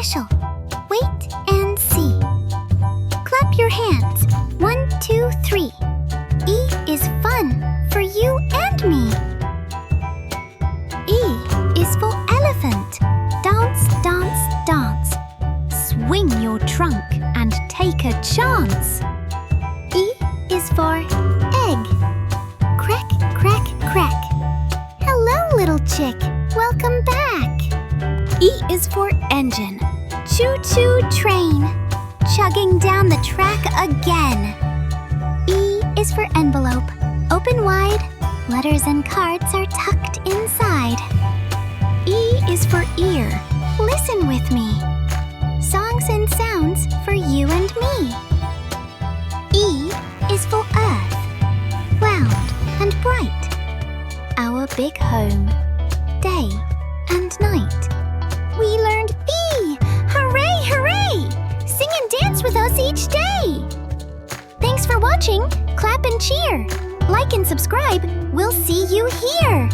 special. Wait and see. Clap your hands. 1, 2, 3. E is fun for you and me. E is for elephant. Dance, dance, dance. Swing your trunk and take a chance. E is for egg. Crack, crack, crack. Hello, little chick. Welcome back. E is for engine. Choo-choo train. Chugging down the track again. E is for envelope. Open wide. Letters and cards are tucked inside. E is for ear. Listen with me. Songs and sounds for you and me. E is for earth. Round and bright. Our big home. Day and night. We learned B! Hooray, hooray! Sing and dance with us each day! Thanks for watching. Clap and cheer. Like and subscribe. We'll see you here.